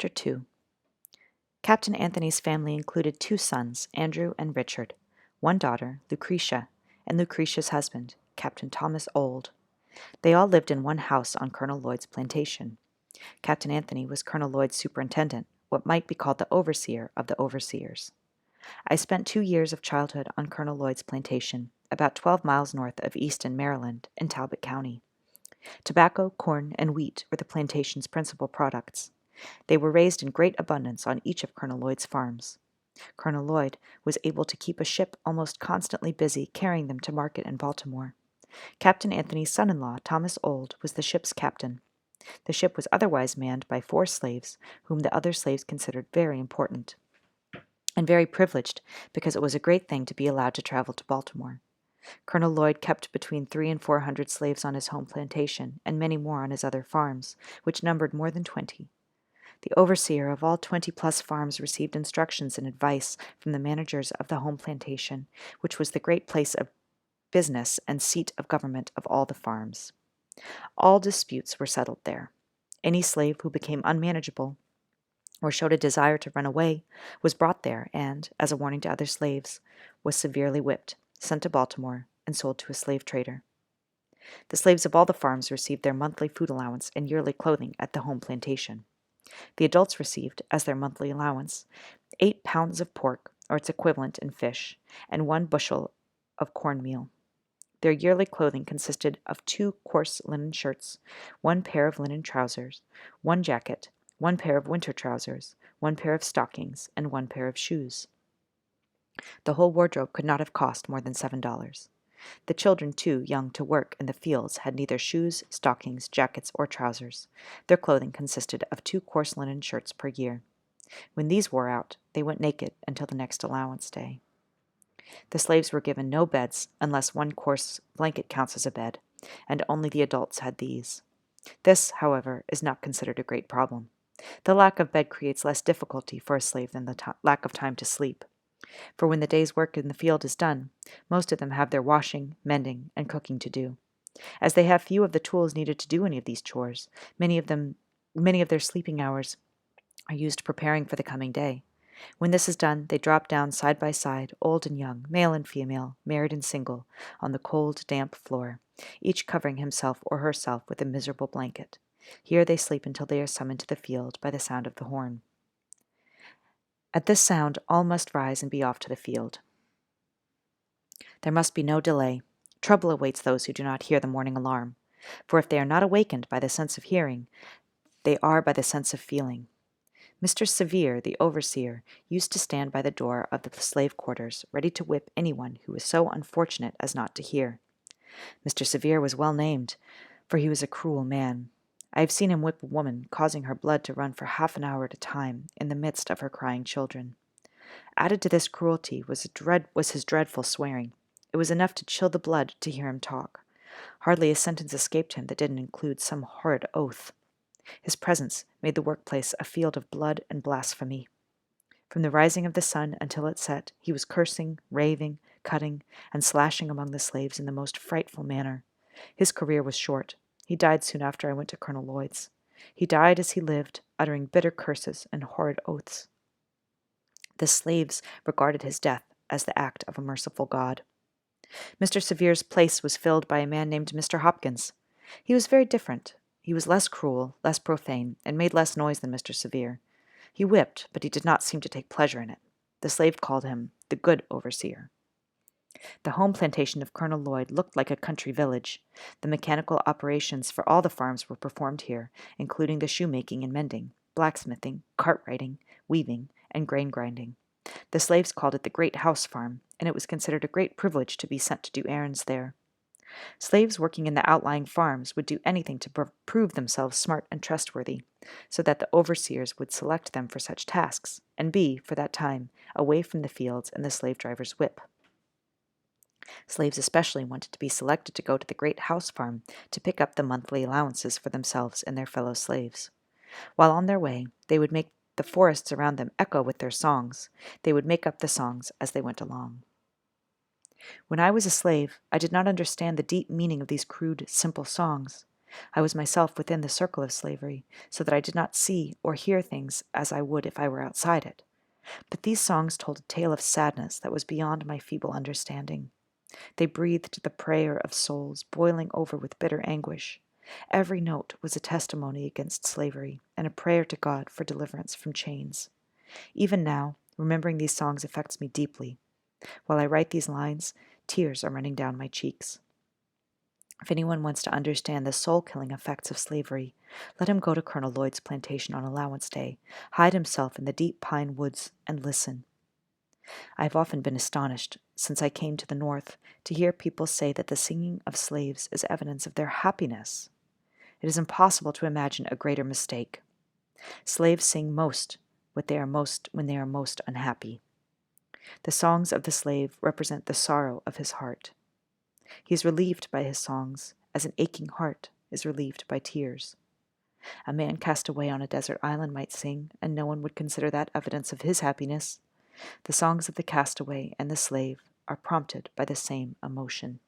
Chapter 2. Captain Anthony's family included 2 sons, Andrew and Richard, 1 daughter, Lucretia, and Lucretia's husband, Captain Thomas Ould. They all lived in one house on Colonel Lloyd's plantation. Captain Anthony was Colonel Lloyd's superintendent, what might be called the overseer of the overseers. I spent 2 years of childhood on Colonel Lloyd's plantation, about 12 miles north of Easton, Maryland, in Talbot County. Tobacco, corn, and wheat were the plantation's principal products. They were raised in great abundance on each of Colonel Lloyd's farms. Colonel Lloyd was able to keep a ship almost constantly busy carrying them to market in Baltimore. Captain Anthony's son-in-law, Thomas Ould, was the ship's captain. The ship was otherwise manned by 4 slaves, whom the other slaves considered very important and very privileged, because it was a great thing to be allowed to travel to Baltimore. Colonel Lloyd kept between 300 and 400 slaves on his home plantation, and many more on his other farms, which numbered more than 20. The overseer of all 20-plus farms received instructions and advice from the managers of the home plantation, which was the great place of business and seat of government of all the farms. All disputes were settled there. Any slave who became unmanageable or showed a desire to run away was brought there and, as a warning to other slaves, was severely whipped, sent to Baltimore, and sold to a slave trader. The slaves of all the farms received their monthly food allowance and yearly clothing at the home plantation. The adults received, as their monthly allowance, 8 pounds of pork, or its equivalent in fish, and 1 bushel of cornmeal. Their yearly clothing consisted of 2 coarse linen shirts, 1 pair of linen trousers, 1 jacket, 1 pair of winter trousers, 1 pair of stockings, and 1 pair of shoes. The whole wardrobe could not have cost more than $7. The children, too young to work in the fields, had neither shoes, stockings, jackets, or trousers. Their clothing consisted of 2 coarse linen shirts per year. When these wore out, they went naked until the next allowance day. The slaves were given no beds, unless 1 coarse blanket counts as a bed, and only the adults had these. This, however, is not considered a great problem. The lack of bed creates less difficulty for a slave than the lack of time to sleep. For when the day's work in the field is done, most of them have their washing, mending, and cooking to do. As they have few of the tools needed to do any of these chores, many of their sleeping hours are used preparing for the coming day. When this is done, they drop down side by side, old and young, male and female, married and single, on the cold, damp floor, each covering himself or herself with a miserable blanket. Here they sleep until they are summoned to the field by the sound of the horn. At this sound, all must rise and be off to the field. There must be no delay. Trouble awaits those who do not hear the morning alarm, for if they are not awakened by the sense of hearing, they are by the sense of feeling. Mr. Sevier, the overseer, used to stand by the door of the slave quarters, ready to whip anyone who was so unfortunate as not to hear. Mr. Sevier was well named, for he was a cruel man. I have seen him whip a woman, causing her blood to run for half an hour at a time in the midst of her crying children. Added to this cruelty was his dreadful swearing. It was enough to chill the blood to hear him talk. Hardly a sentence escaped him that didn't include some horrid oath. His presence made the workplace a field of blood and blasphemy. From the rising of the sun until it set, he was cursing, raving, cutting, and slashing among the slaves in the most frightful manner. His career was short. He died soon after I went to Colonel Lloyd's. He died as he lived, uttering bitter curses and horrid oaths. The slaves regarded his death as the act of a merciful God. Mr. Sevier's place was filled by a man named Mr. Hopkins. He was very different. He was less cruel, less profane, and made less noise than Mr. Sevier. He whipped, but he did not seem to take pleasure in it. The slave called him the good overseer. The home plantation of Colonel Lloyd looked like a country village. The mechanical operations for all the farms were performed here, including the shoemaking and mending, blacksmithing, cart-riding, weaving, and grain grinding. The slaves called it the Great House Farm, and it was considered a great privilege to be sent to do errands there. Slaves working in the outlying farms would do anything to prove themselves smart and trustworthy, so that the overseers would select them for such tasks, and be, for that time, away from the fields and the slave driver's whip. Slaves especially wanted to be selected to go to the great house farm to pick up the monthly allowances for themselves and their fellow slaves. While on their way, they would make the forests around them echo with their songs. They would make up the songs as they went along. When I was a slave, I did not understand the deep meaning of these crude, simple songs. I was myself within the circle of slavery, so that I did not see or hear things as I would if I were outside it. But these songs told a tale of sadness that was beyond my feeble understanding. They breathed the prayer of souls boiling over with bitter anguish. Every note was a testimony against slavery and a prayer to God for deliverance from chains. Even now, remembering these songs affects me deeply. While I write these lines, tears are running down my cheeks. If anyone wants to understand the soul-killing effects of slavery, let him go to Colonel Lloyd's plantation on allowance day, hide himself in the deep pine woods, and listen. I have often been astonished, since I came to the North, to hear people say that the singing of slaves is evidence of their happiness. It is impossible to imagine a greater mistake. Slaves sing most when they are most unhappy. The songs of the slave represent the sorrow of his heart. He is relieved by his songs, as an aching heart is relieved by tears. A man cast away on a desert island might sing, and no one would consider that evidence of his happiness. The songs of the castaway and the slave are prompted by the same emotion.